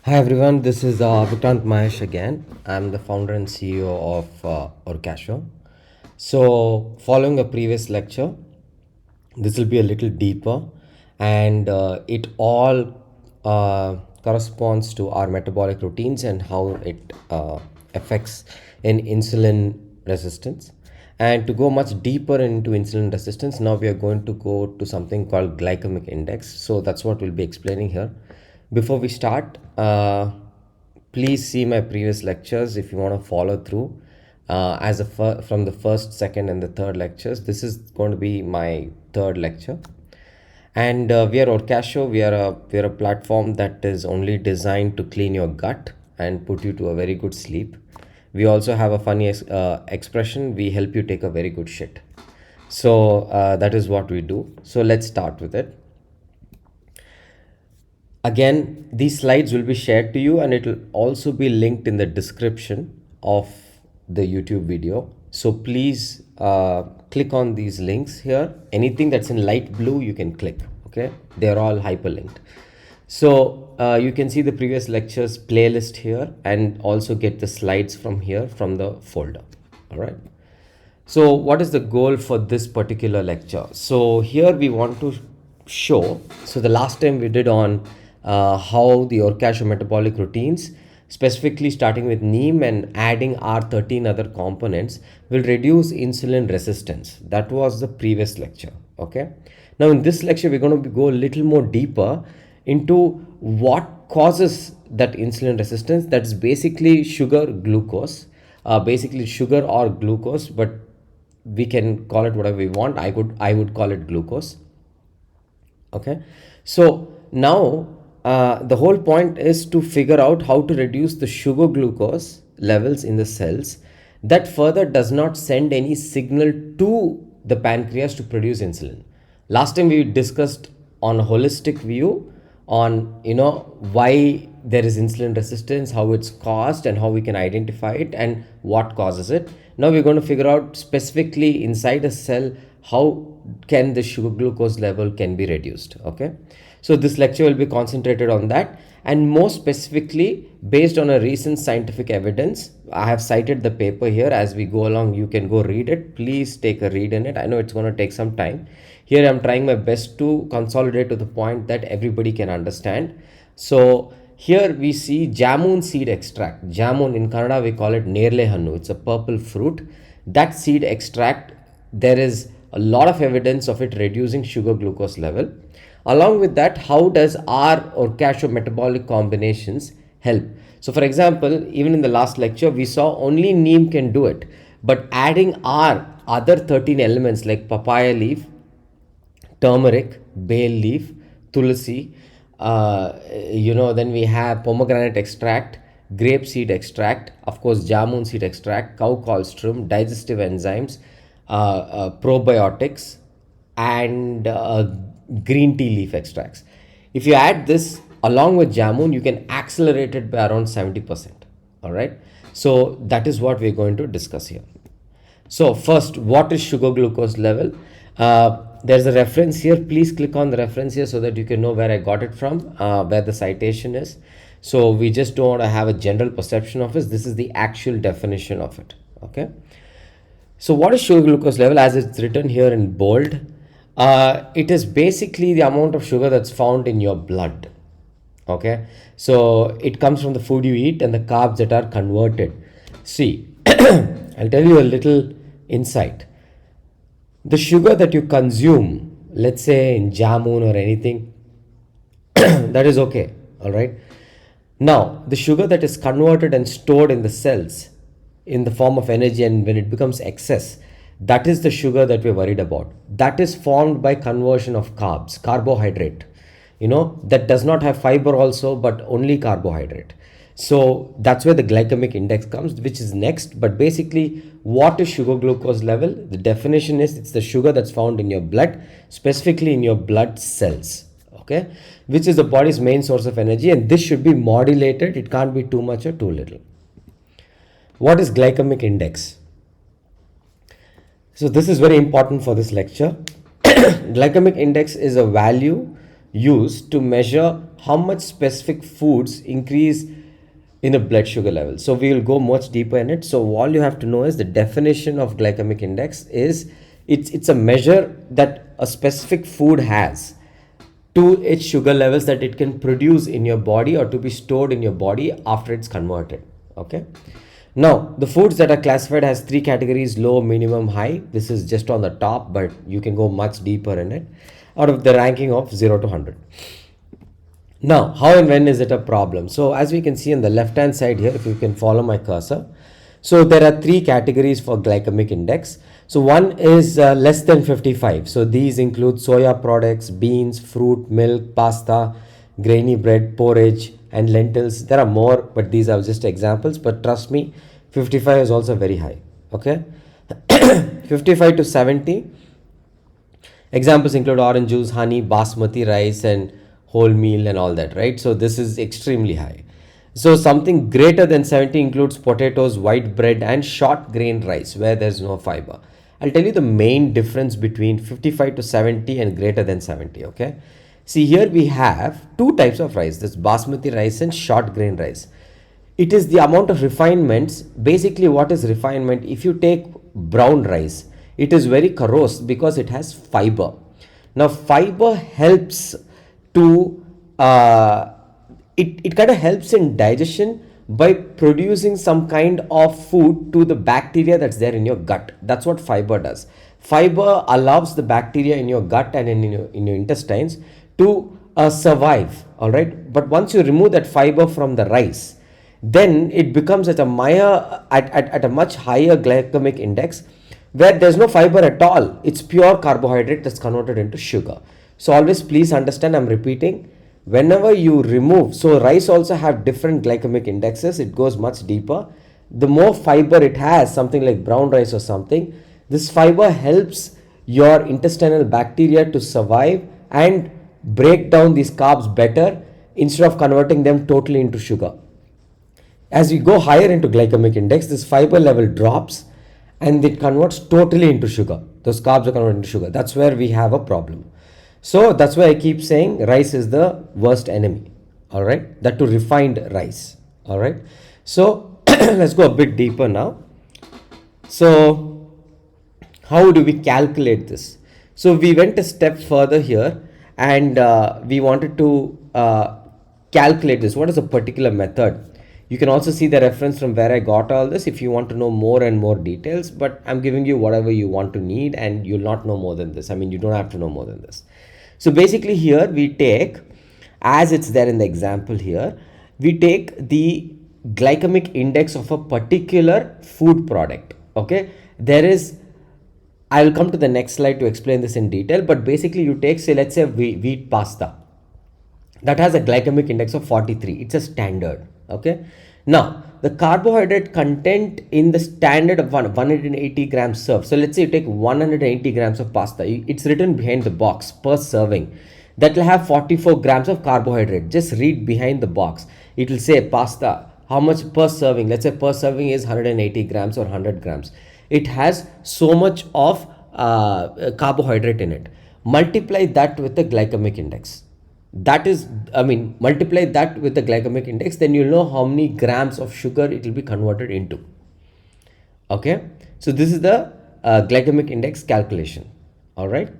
Hi everyone, this is Vikrant Mahesh again. I'm the founder and CEO of Orcasho. So, following a previous lecture, this will be a little deeper and it all corresponds to our metabolic routines and how it affects in insulin resistance. And to go much deeper into insulin resistance, now we are going to go to something called glycemic index. So that's what we'll be explaining here. Before we start, please see my previous lectures if you want to follow through. From the first, second, and the third lectures, this is going to be my third lecture. And we are Orcasho. We are a platform that is only designed to clean your gut and put you to a very good sleep. We also have a funny expression. We help you take a very good shit. So that is what we do. So let's start with it. Again, these slides will be shared to you and it will also be linked in the description of the YouTube video. So please click on these links here. Anything that's in light blue, you can click. Okay, they're all hyperlinked. So you can see the previous lectures playlist here and also get the slides from here from the folder. All right. So what is the goal for this particular lecture? So here we want to show, so the last time we did on how the Orcasho metabolic routines, specifically starting with neem and adding our 13 other components, will reduce insulin resistance. That was the previous lecture. Okay. Now in this lecture, we're going to go a little more deeper into what causes that insulin resistance. That's basically sugar, glucose, basically sugar or glucose, but we can call it whatever we want. I would call it glucose. Okay. So now the whole point is to figure out how to reduce the sugar glucose levels in the cells that further does not send any signal to the pancreas to produce insulin. Last time we discussed on a holistic view on why there is insulin resistance, how it's caused and how we can identify it and what causes it. Now we're going to figure out specifically inside a cell how can the sugar glucose level can be reduced. Okay, so this lecture will be concentrated on that, and more specifically based on a recent scientific evidence. I have cited the paper here. As we go along, you can go read it. Please take a read in it. I know it's going to take some time. Here I'm trying my best to consolidate to the point that everybody can understand. So here we see jamun seed extract. Jamun in Kannada we call it nerle hannu. It's a purple fruit. That seed extract, there is a lot of evidence of it reducing sugar glucose level. Along with that, how does our Orcasho metabolic combinations help? So for example, even in the last lecture, we saw only neem can do it, but adding our other 13 elements like papaya leaf, turmeric, bay leaf, tulsi, then we have pomegranate extract, grape seed extract, of course, jamun seed extract, cow colostrum, digestive enzymes, probiotics, and green tea leaf extracts. If you add this along with jamun, you can accelerate it by around 70%. All right. So that is what we're going to discuss here. So first, what is sugar glucose level? There's a reference here. Please click on the reference here so that you can know where I got it from, where the citation is. So we just don't want to have a general perception of this. This is the actual definition of it. Okay. So what is sugar glucose level? As it's written here in bold, it is basically the amount of sugar that's found in your blood. Okay. So it comes from the food you eat and the carbs that are converted. See, I'll tell you a little insight. The sugar that you consume, let's say in jamun or anything, that is okay. All right. Now, the sugar that is converted and stored in the cells in the form of energy, and when it becomes excess, that is the sugar that we're worried about. That is formed by conversion of carbs, carbohydrate, that does not have fiber also, but only carbohydrate. So that's where the glycemic index comes, which is next. But basically, what is sugar glucose level? The definition is it's the sugar that's found in your blood, specifically in your blood cells, okay, which is the body's main source of energy, and this should be modulated. It can't be too much or too little. What is glycemic index? So this is very important for this lecture. Glycemic index is a value used to measure how much specific foods increase in a blood sugar level. So we will go much deeper in it. So all you have to know is the definition of glycemic index is it's a measure that a specific food has to its sugar levels that it can produce in your body or to be stored in your body after it's converted. Okay. Now, the foods that are classified as three categories: low, minimum, high. This is just on the top, but you can go much deeper in it out of the ranking of 0 to 100. Now, how and when is it a problem? So as we can see on the left hand side here, if you can follow my cursor. So there are three categories for glycemic index. So one is less than 55. So these include soya products, beans, fruit, milk, pasta, grainy bread, porridge, and lentils. There are more, but these are just examples. But trust me, 55 is also very high. Okay. 55 to 70. Examples include orange juice, honey, basmati rice, and wholemeal and all that, right? So this is extremely high. So something greater than 70 includes potatoes, white bread, and short grain rice where there's no fiber. I'll tell you the main difference between 55 to 70 and greater than 70, okay? See, here we have two types of rice, this basmati rice and short grain rice. It is the amount of refinements. Basically, what is refinement? If you take brown rice, it is very corrosive because it has fiber. Now, fiber helps to it kind of helps in digestion by producing some kind of food to the bacteria that's there in your gut. That's what fiber does. Fiber allows the bacteria in your gut and in your intestines to survive. All right, but once you remove that fiber from the rice, then it becomes at a much higher glycemic index, where there's no fiber at all. It's pure carbohydrate that's converted into sugar. So always please understand, I'm repeating, whenever you remove, so rice also have different glycemic indexes, it goes much deeper. The more fiber it has, something like brown rice or something, this fiber helps your intestinal bacteria to survive and break down these carbs better instead of converting them totally into sugar. As we go higher into glycemic index, this fiber level drops and it converts totally into sugar. Those carbs are converted into sugar. That's where we have a problem. So that's why I keep saying rice is the worst enemy. All right, that to refined rice. All right, so let's go a bit deeper now. So how do we calculate this? So we went a step further here and we wanted to calculate this. What is a particular method? You can also see the reference from where I got all this if you want to know more and more details, but I'm giving you whatever you want to need and you'll not know more than this. I mean, you don't have to know more than this. So basically here we take, as it's there in the example here, we take the glycemic index of a particular food product. Okay, there is, I will come to the next slide to explain this in detail, but basically you take, say, let's say wheat pasta that has a glycemic index of 43. It's a standard. Okay, now the carbohydrate content in the standard of 180 grams served. So let's say you take 180 grams of pasta. It's written behind the box per serving. That will have 44 grams of carbohydrate. Just read behind the box. It will say pasta, how much per serving. Let's say per serving is 180 grams or 100 grams. It has so much of carbohydrate in it. Multiply that with the glycemic index. That is, multiply that with the glycemic index, then you'll know how many grams of sugar it will be converted into. Okay, so this is the glycemic index calculation. All right,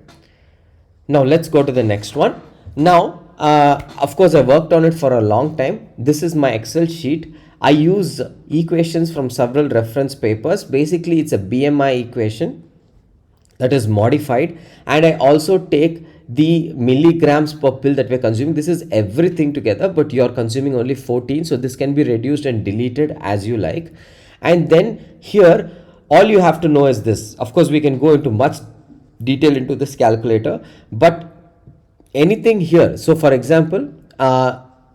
now let's go to the next one. Now, of course, I worked on it for a long time. This is my Excel sheet. I use equations from several reference papers. Basically, it's a BMI equation that is modified, and I also take the milligrams per pill that we're consuming. This is everything together, but you're consuming only 14, so this can be reduced and deleted as you like. And then here all you have to know is this. Of course, we can go into much detail into this calculator, but anything here, so for example,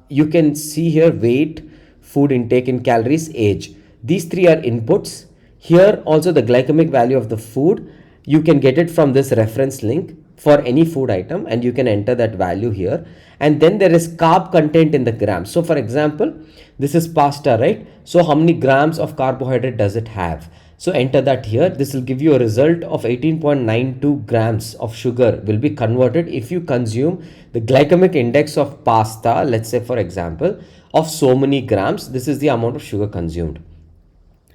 you can see here weight, food intake in calories, age. These three are inputs. Here also the glycemic value of the food, you can get it from this reference link for any food item, and you can enter that value here. And then there is carb content in the grams. So for example, this is pasta, right? So how many grams of carbohydrate does it have? So enter that here. This will give you a result of 18.92 grams of sugar will be converted if you consume the glycemic index of pasta, let's say for example, of so many grams. This is the amount of sugar consumed.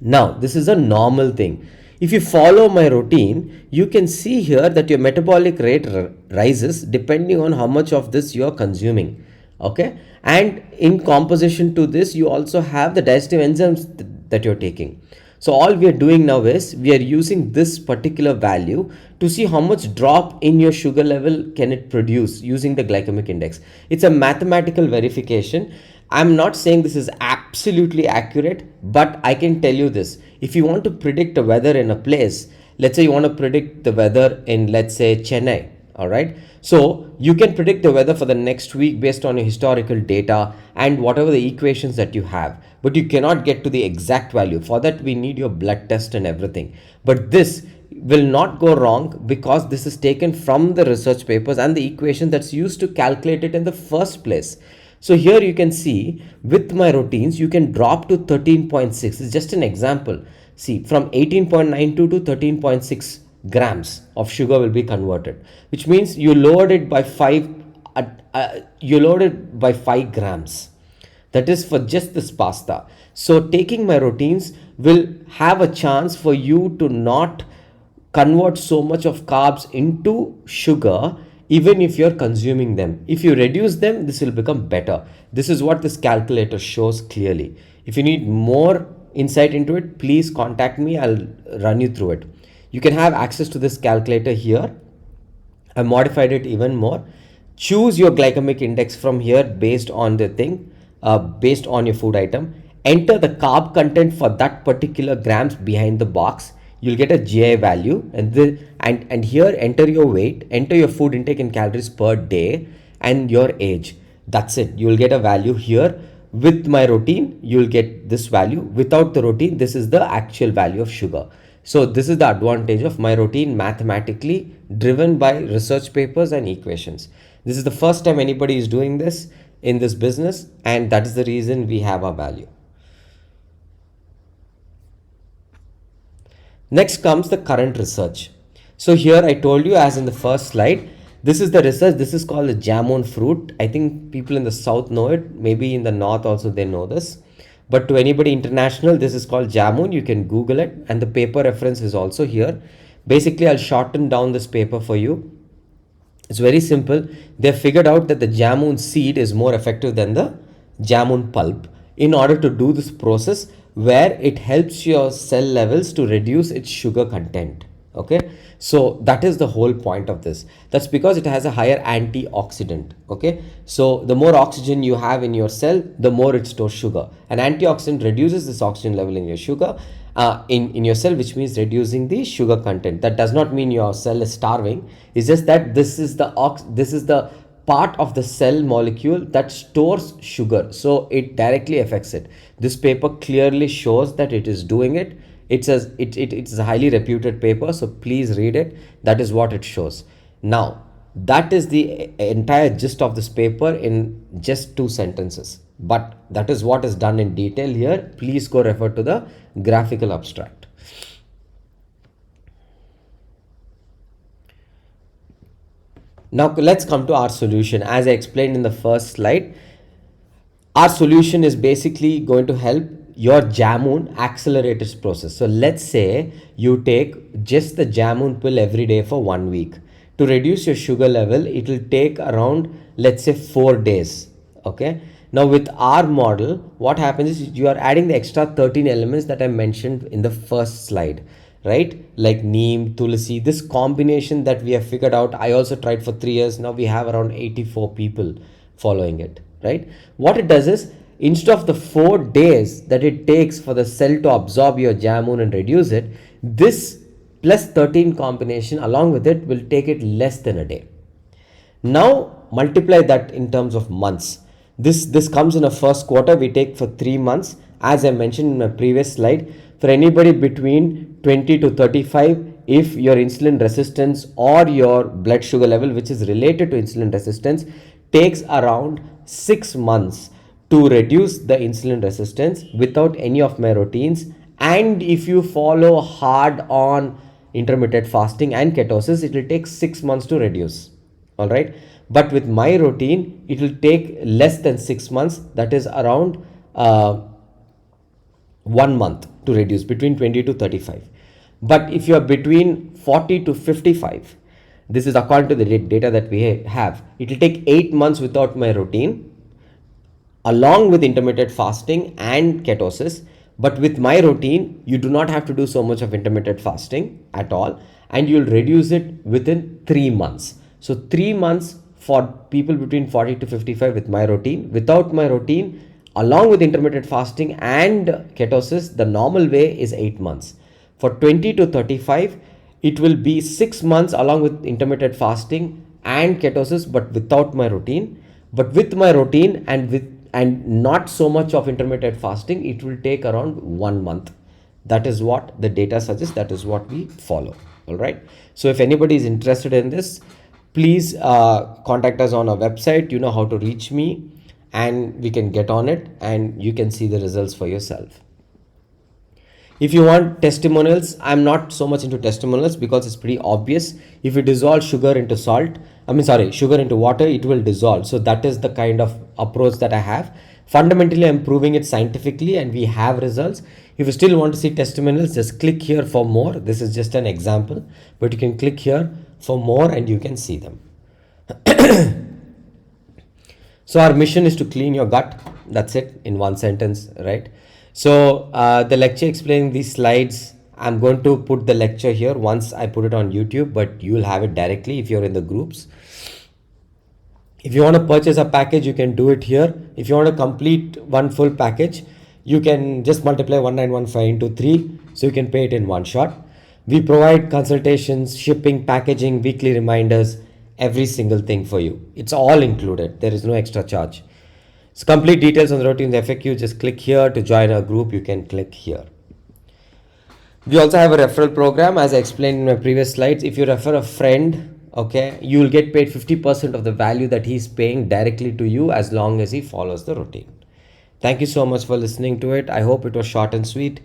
Now, this is a normal thing. If you follow my routine, you can see here that your metabolic rate rises depending on how much of this you are consuming. Okay, and in composition to this, you also have the digestive enzymes that you're taking. So all we are doing now is we are using this particular value to see how much drop in your sugar level can it produce using the glycemic index. It's a mathematical verification. I'm not saying this is absolutely accurate, but I can tell you this. If you want to predict the weather in a place, let's say you want to predict the weather in, let's say, Chennai, all right? So you can predict the weather for the next week based on your historical data and whatever the equations that you have. But you cannot get to the exact value. For that, we need your blood test and everything. But this will not go wrong because this is taken from the research papers and the equation that's used to calculate it in the first place. So here you can see with my routines, you can drop to 13.6. It's just an example. See, from 18.92 to 13.6 grams of sugar will be converted, which means you lowered it by 5 grams. That is for just this pasta. So taking my routines will have a chance for you to not convert so much of carbs into sugar even if you're consuming them. If you reduce them, this will become better. This is what this calculator shows clearly. If you need more insight into it, please contact me. I'll run you through it. You can have access to this calculator here. I modified it even more. Choose your glycemic index from here based on the thing, based on your food item. Enter the carb content for that particular grams behind the box. You'll get a GI value, and here enter your weight, enter your food intake in calories per day and your age. That's it. You'll get a value here. With my routine, you'll get this value. Without the routine, this is the actual value of sugar. So this is the advantage of my routine, mathematically driven by research papers and equations. This is the first time anybody is doing this in this business, and that is the reason we have our value. Next comes the current research. So here I told you, as in the first slide, this is the research. This is called the jamun fruit. I think people in the south know it. Maybe in the north also they know this. But to anybody international, this is called jamun. You can Google it, and the paper reference is also here. Basically, I'll shorten down this paper for you. It's very simple. They figured out that the jamun seed is more effective than the jamun pulp in order to do this process where it helps your cell levels to reduce its sugar content. Okay, so that is the whole point of this. That's because it has a higher antioxidant. Okay, so the more oxygen you have in your cell, the more it stores sugar. An antioxidant reduces this oxygen level in your sugar, in your cell, which means reducing the sugar content. That does not mean your cell is starving. It's just that this is the part of the cell molecule that stores sugar, so it directly affects it. This paper clearly shows that it is doing it. It's a highly reputed paper, so please read it. That is what it shows. Now, that is the entire gist of this paper in just 2 sentences, but that is what is done in detail here. Please go refer to the graphical abstract. Now let's come to our solution. As I explained in the first slide, our solution is basically going to help your jamun accelerate its process. So let's say you take just the jamun pill every day for 1 week. To reduce your sugar level, it will take around, let's say, 4 days. Okay. Now with our model, what happens is you are adding the extra 13 elements that I mentioned in the first slide, right? Like neem, tulsi, this combination that we have figured out. I also tried for 3 years. Now we have around 84 people following it, right? What it does is, instead of the 4 days that it takes for the cell to absorb your jamun and reduce it, this plus 13 combination along with it will take it less than a day. Now multiply that in terms of months. This comes in a first quarter. We take for 3 months. As I mentioned in my previous slide, for anybody between 20 to 35, if your insulin resistance or your blood sugar level, which is related to insulin resistance, takes around 6 months to reduce the insulin resistance without any of my routines And if you follow hard on intermittent fasting and ketosis, it will take 6 months to reduce. All right. But with my routine, it will take less than 6 months. That is around 1 month to reduce, between 20 to 35. But if you are between 40 to 55, this is according to the data that we have, it will take 8 months without my routine, along with intermittent fasting and ketosis. But with my routine, you do not have to do so much of intermittent fasting at all, and you'll reduce it within 3 months. So 3 months for people between 40 to 55 with my routine. Without my routine, along with intermittent fasting and ketosis, the normal way is 8 months. For 20 to 35, it will be 6 months along with intermittent fasting and ketosis, but without my routine. But with my routine and not so much of intermittent fasting, it will take around 1 month. That is what the data suggests. That is what we follow. All right. So if anybody is interested in this, please contact us on our website. You know how to reach me, and we can get on it, and you can see the results for yourself. If you want testimonials, I'm not so much into testimonials because it's pretty obvious. If you dissolve sugar into sugar into water, it will dissolve. So that is the kind of approach that I have. Fundamentally, I'm proving it scientifically and we have results. If you still want to see testimonials, just click here for more. This is just an example, but you can click here for more and you can see them. So our mission is to clean your gut. That's it in one sentence, right? So the lecture explaining these slides, I'm going to put the lecture here once I put it on YouTube, but you'll have it directly if you're in the groups. If you want to purchase a package, you can do it here. If you want to complete one full package, you can just multiply 1915 into 3, so you can pay it in one shot. We provide consultations, shipping, packaging, weekly reminders, every single thing for you. It's all included. There is no extra charge. So complete details on the routine, the FAQ, just click here. To join our group, you can click here. We also have a referral program, as I explained in my previous slides. If you refer a friend, okay, you will get paid 50% of the value that he's paying directly to you, as long as he follows the routine. Thank you so much for listening to it. I hope it was short and sweet.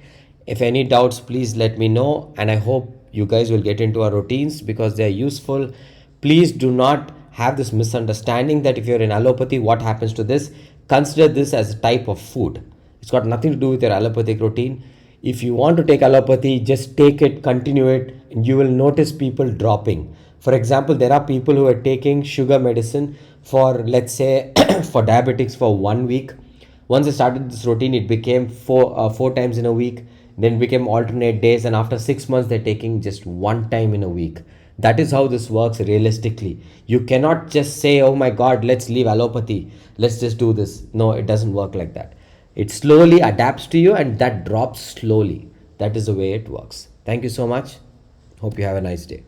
If any doubts, please let me know, and I hope you guys will get into our routines because they are useful. Please do not have this misunderstanding that if you're in allopathy, what happens to this? Consider this as a type of food. It's got nothing to do with your allopathic routine. If you want to take allopathy, just take it, continue it, and you will notice people dropping. For example, there are people who are taking sugar medicine for, let's say, for diabetics for 1 week. Once they started this routine, it became four times in a week, then became alternate days, and after 6 months, they're taking just 1 time in a week. That is how this works realistically. You cannot just say, oh my God, let's leave allopathy. Let's just do this. No, it doesn't work like that. It slowly adapts to you and that drops slowly. That is the way it works. Thank you so much. Hope you have a nice day.